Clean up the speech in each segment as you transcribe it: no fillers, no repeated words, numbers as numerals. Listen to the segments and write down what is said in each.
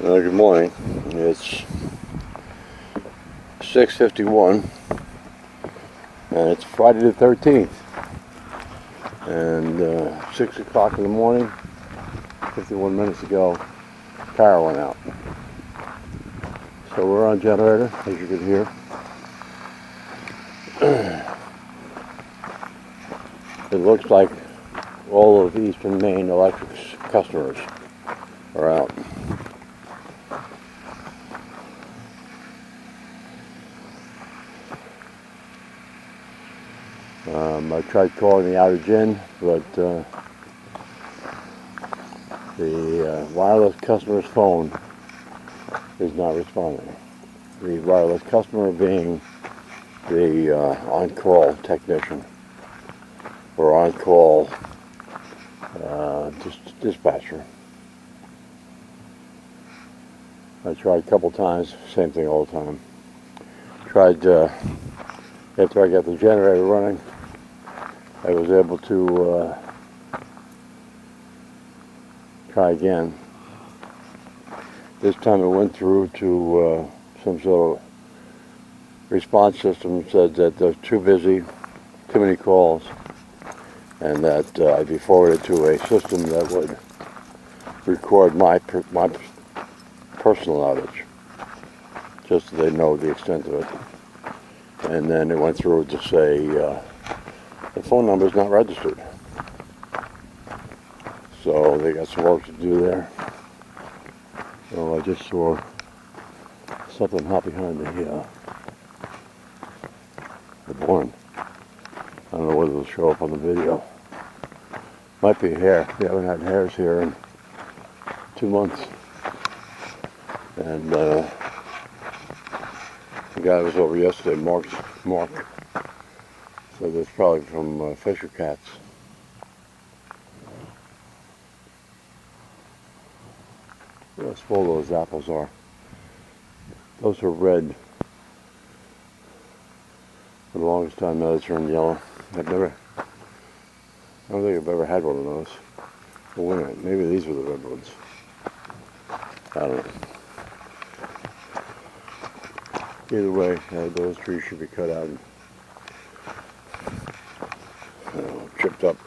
Good morning. It's 6:51 and it's Friday the 13th, and 6 o'clock in the morning, 51 minutes ago, power went out. So we're on generator, as you can hear. It looks like all of Eastern Maine Electric's customers are out. I tried calling the outage in, but the wireless customer's phone is not responding. The wireless customer being the on-call technician or on-call dispatcher. I tried a couple times, same thing all the time. Tried after I got the generator running, I was able to try again. This time it went through to some sort of response system, said that they're too busy, too many calls, and that I'd be forwarded to a system that would record my personal outage, just so they know the extent of it. And then it went through to say the phone number is not registered. So they got some work to do there. So I just saw something hop behind the barn. I don't know whether it'll show up on the video. Might be hair. We haven't had hares here in 2 months. And the guy was over yesterday, Mark, so that's probably from Fisher Cats. Look how small those apples are. Those are red. For the longest time now they turned yellow. I don't think I've ever had one of those. Oh, wait a minute, maybe these were the red ones. I don't know. Either way, those trees should be cut out and chipped up.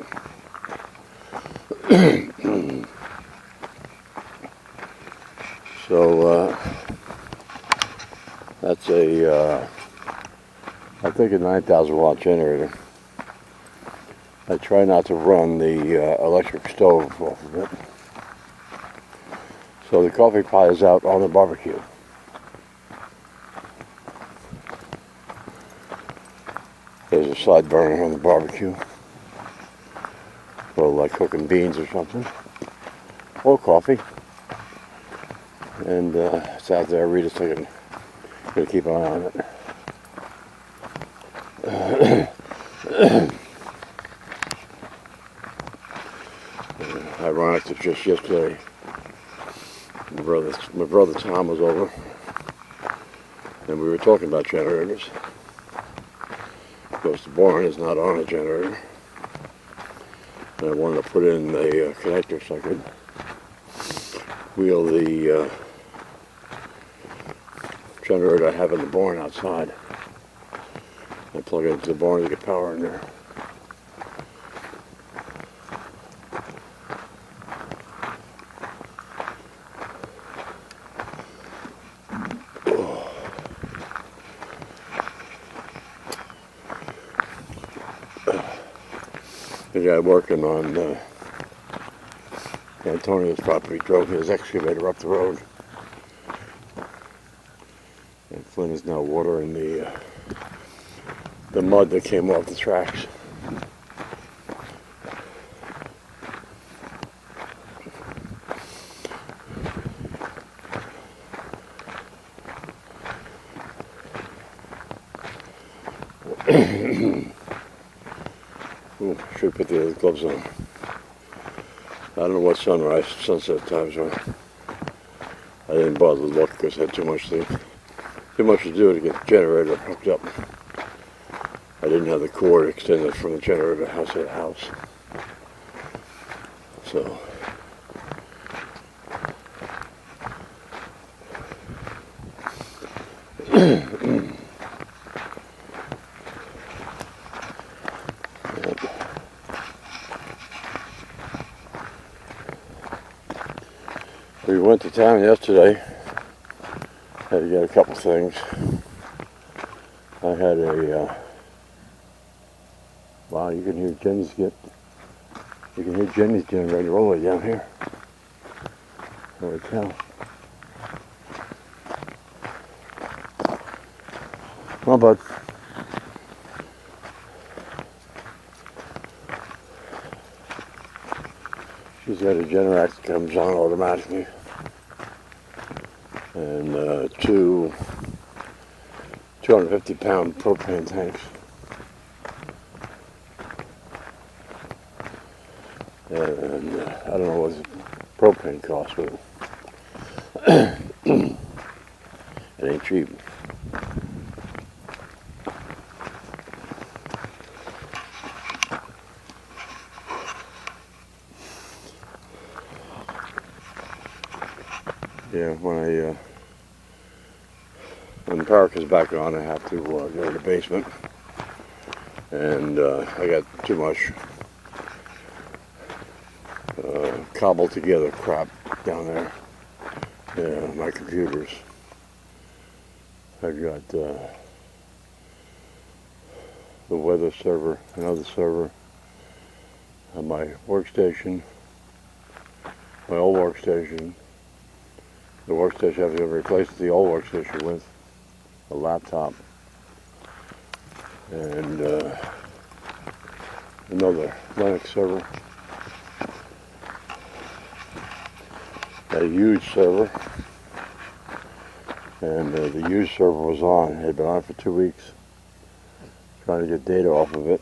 So that's I think a 9,000 watt generator. I try not to run the electric stove off of it. So the coffee pot is out on the barbecue. There's a side burner on the barbecue. For like cooking beans or something. Or coffee. And it's out there. Rita's gonna keep an eye on it. Ironic that just yesterday my brother Tom was over and we were talking about generators. Of course the barn is not on a generator. And I wanted to put in a connector so I could wheel the generator I have in the barn outside and plug it into the barn to get power in there. The guy working on Antonio's property drove his excavator up the road, and Flynn is now watering the mud that came off the tracks. Ooh, should put the gloves on. I don't know what sunset times are. I didn't bother to look because I had too much to do to get the generator hooked up. I didn't have the cord extended from the generator house to the house. So We went to town yesterday. Had to get a couple things. I had a wow, you can hear Jenny's generator all the way down here. Holy cow. Well, bud. She's got a Generac that comes on automatically. And two 250-pound propane tanks. And I don't know what the propane costs, but it ain't cheap. Yeah, when the power comes back on, I have to go to the basement, and I got too much cobbled together crap down there. Yeah, my computers. I've got the weather server, another server, on my workstation, my old workstation. The workstation I have to replace the old workstation with a laptop, and another Linux server, a huge server, and the huge server was on. It had been on for 2 weeks, trying to get data off of it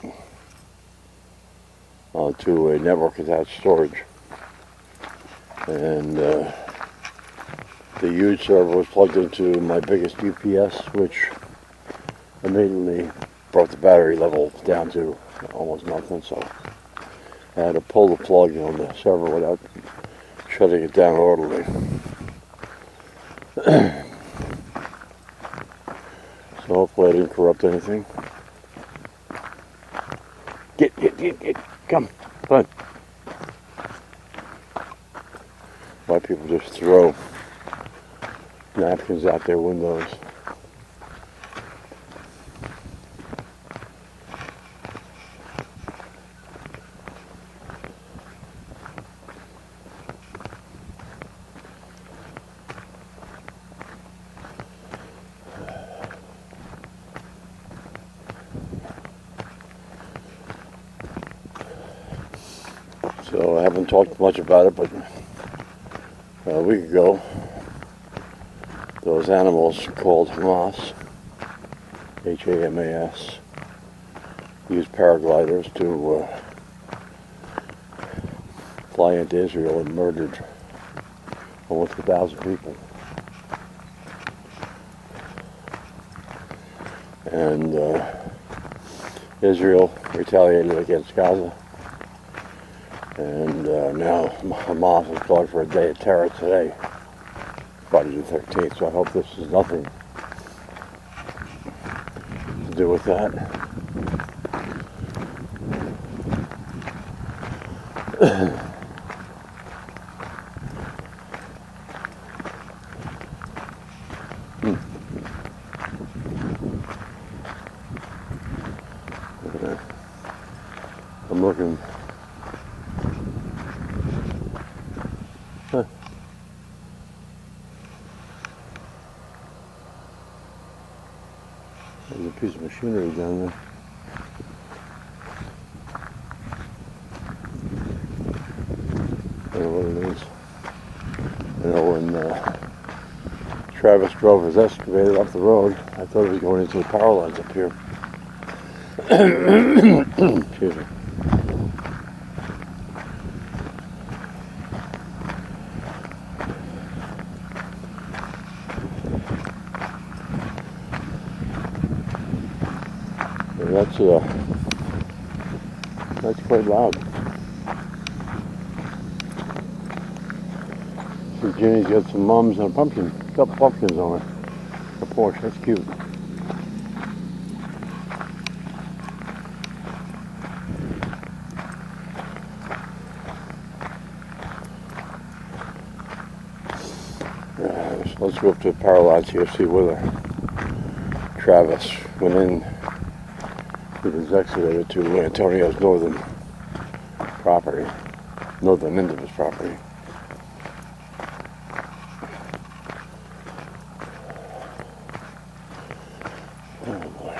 onto a network attached storage, and the huge server was plugged into my biggest UPS, which immediately brought the battery level down to almost nothing, so I had to pull the plug on the server without shutting it down orderly. So hopefully I didn't corrupt anything. Get, come on. Why people just throw napkins out their windows. So I haven't talked much about it, but a week ago, those animals called Hamas, H-A-M-A-S, used paragliders to fly into Israel and murdered almost 1,000 people. And Israel retaliated against Gaza. And now Hamas is calling for a day of terror today, Friday the 13th, so I hope this is nothing to do with that. I'm looking. Huh. There's a piece of machinery down there. I don't know what it is. You know, when Travis drove his excavator up the road, I thought he was going into the power lines up here. Excuse me. That's quite loud. See, Jenny's got some mums and a couple pumpkins on her. a Porsche. That's cute. So let's go up to the power lines here, see whether Travis went in with his excavator to Antonio's northern property, northern end of his property. Oh boy.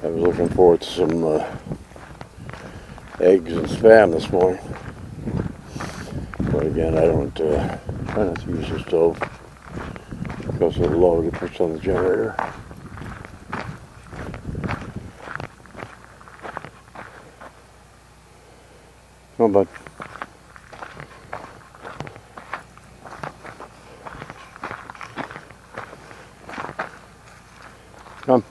I was looking forward to some eggs and spam this morning, but again, I don't try not to use the stove because of the load it puts on the generator. Come on, bud. Come.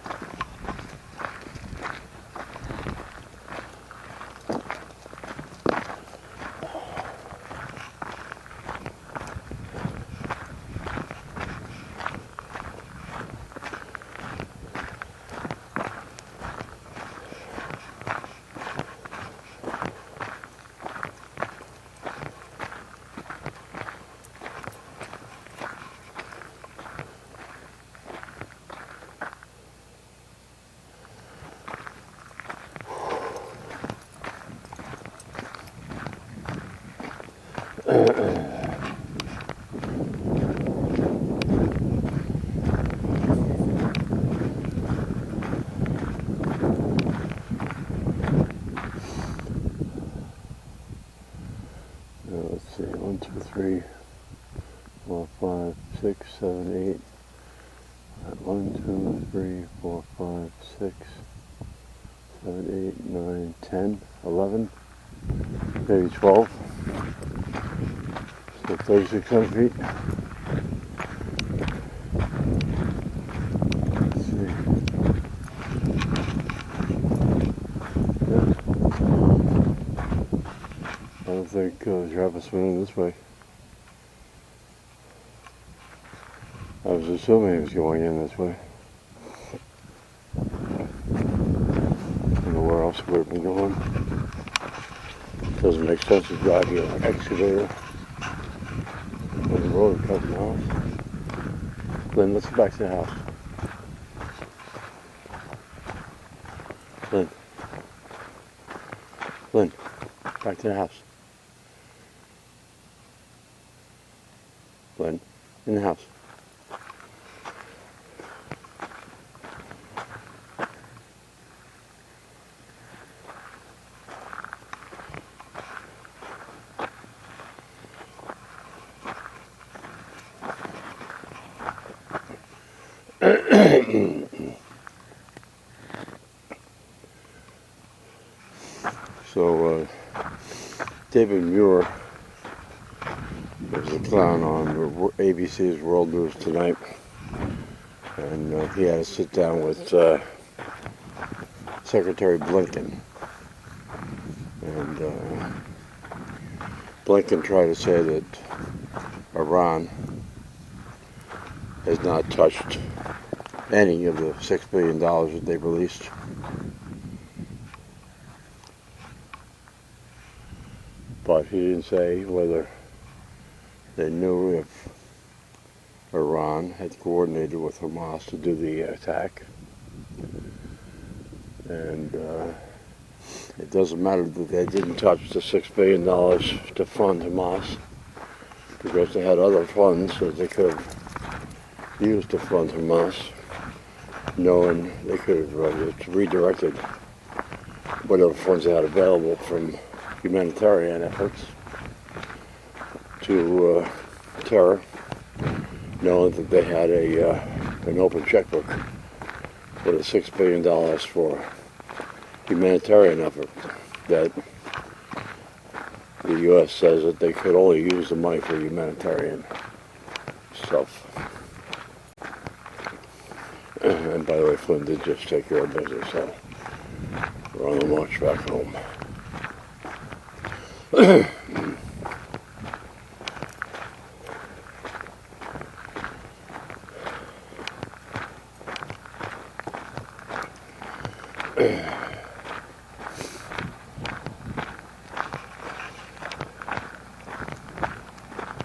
Let's see, 1, 2, 3, 4, 5, 6, 7, 8. 1, 2, 3, 4, 5, 6, 7, 8, 9, 10, 11, maybe 12. So 3,600 feet. Let's see. Yeah. I don't think Travis went in this way. I was assuming he was going in this way. I don't know where else we would have been going. Doesn't make sense to drive your excavator on the road and cut the house. Glenn, let's go back to the house. Glenn. Glenn, back to the house. Glenn, in the house. So, David Muir was a clown on ABC's World News Tonight, and he had to sit down with Secretary Blinken, and Blinken tried to say that Iran has not touched any of the $6 billion that they released. But he didn't say whether they knew if Iran had coordinated with Hamas to do the attack. And it doesn't matter that they didn't touch the $6 billion to fund Hamas, because they had other funds that they could have used to fund Hamas, knowing they could have redirected whatever funds they had available from humanitarian efforts to terror, knowing that they had an open checkbook with $6 billion for humanitarian effort, that the U.S. says that they could only use the money for humanitarian stuff. And by the way, Flynn did just take care of business, so we're on the march back home.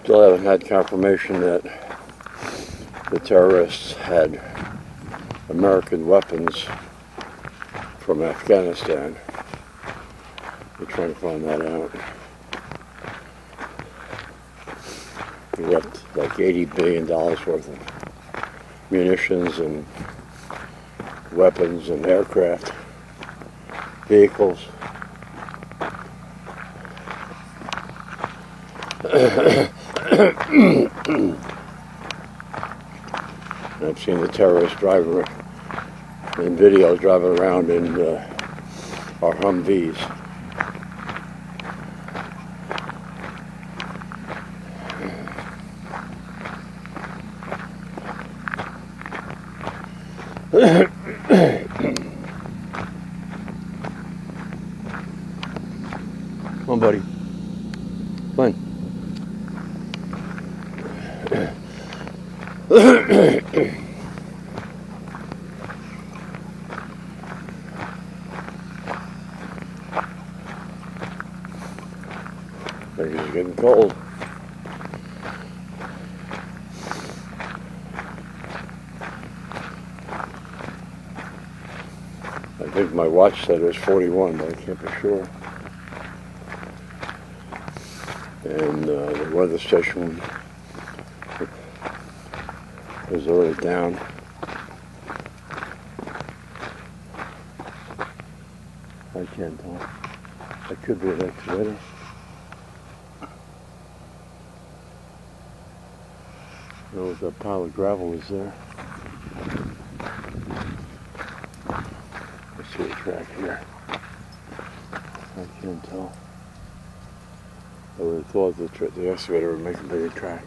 Still haven't had confirmation that the terrorists had American weapons from Afghanistan. We're trying to find that out. We left like $80 billion worth of munitions and weapons and aircraft, vehicles. I've seen the terrorists driving in videos driving around in our Humvees. Come on, buddy. Come on. It's getting cold. I think my watch said it was 41, but I can't be sure. And the weather station is already down. I can't tell. That could be an excavator. There was a pile of gravel is there. Let's see a track here. I can't tell. I would have thought that the excavator would make a bigger track.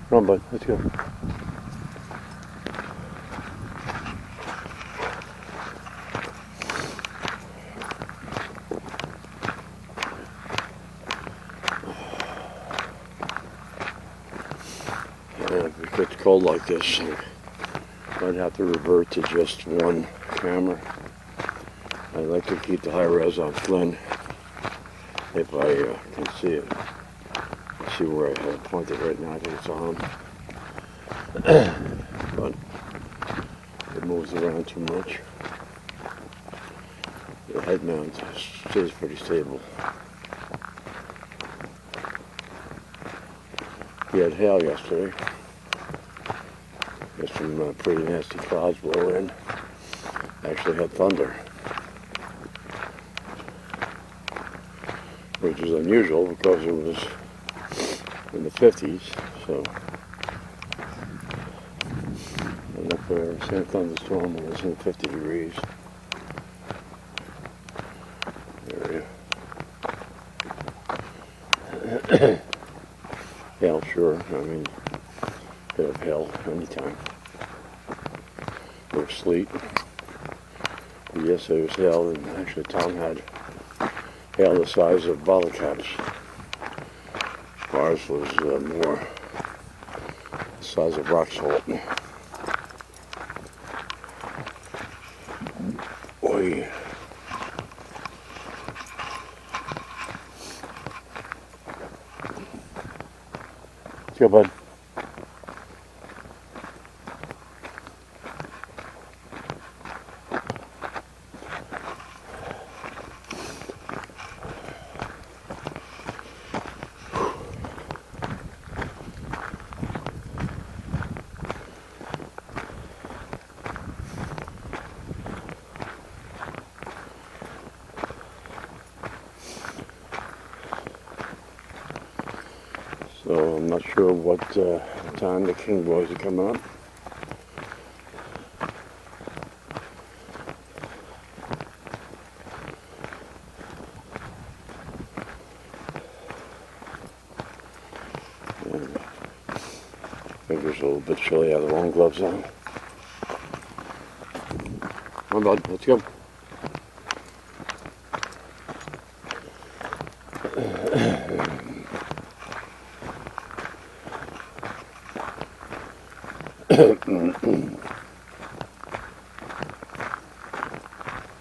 Come on, bud. Let's go. If it gets cold like this, I'd have to revert to just one camera. I'd like to keep the high res on Flynn if I can see it. Let's see where I have it pointed right now. I think it's on. But it moves around too much. The head mount stays pretty stable. We had hail yesterday. Got some pretty nasty clouds blow in. Actually had thunder, which is unusual because it was in the 50s. So I looked for a same thunderstorm when it was in 50 degrees. Area. Hail, sure. I mean, bit of hail anytime. Or sleet. But yesterday was hail, and actually Tom had hail the size of bottle caps. Ours was more the size of rock salt. Boy. Let's go, bud. So I'm not sure what time the King Boys are coming up. And I think it's a little bit chilly. I have the long gloves on. Come on, bud. Let's go.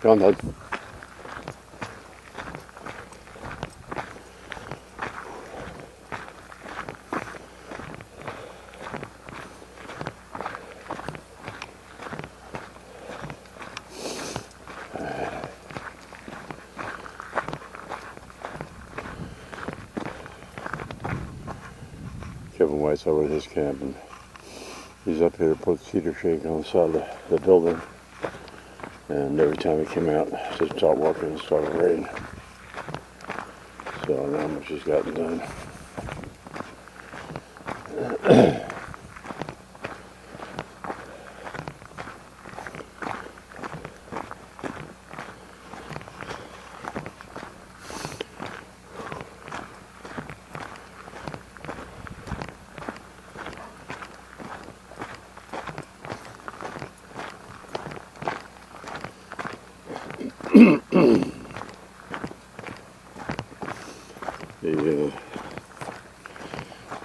Come on, bud. Kevin White's over at his camp, and he's up here to put cedar shake on the side of the building. And every time he came out, just stopped working and started raining. So I don't know how much he's gotten done. The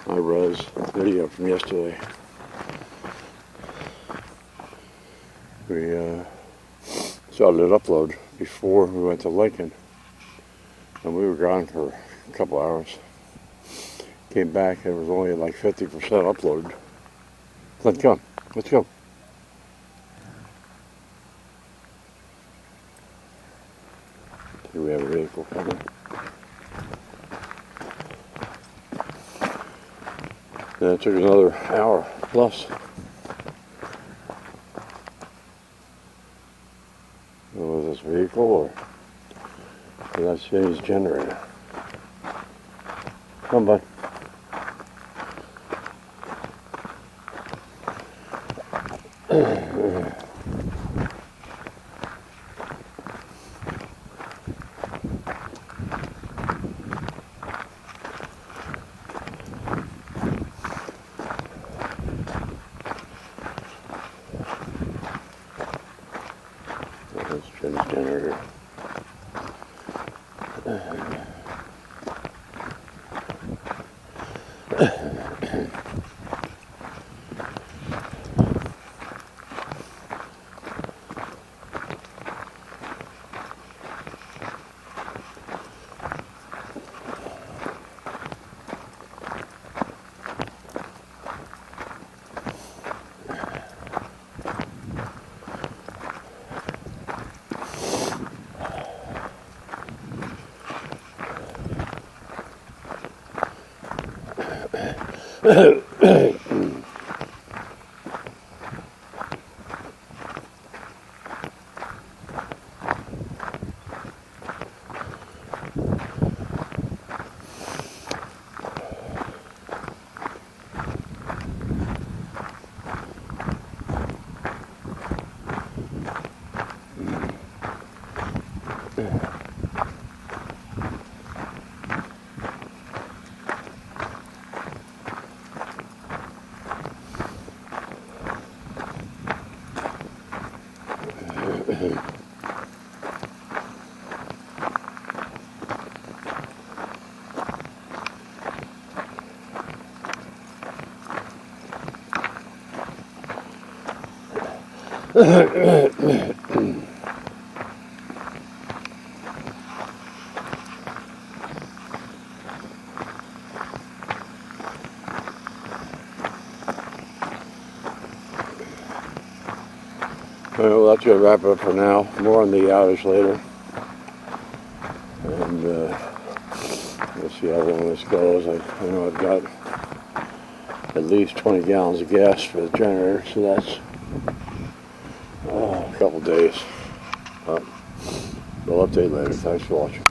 iRes video from yesterday. We started an upload before we went to Lincoln, and we were gone for a couple hours. Came back and it was only like 50% uploaded. Let's go. Let's go. Here we have a vehicle coming. And it took another hour plus. Was this vehicle or did I see his generator? Come on, bud. Let's turn this generator. Well, that's going to wrap it up for now. More on the outage later. And we'll see how long this goes. I know I've got at least 20 gallons of gas for the generator, so that's a couple days. We'll update later. Thanks for watching.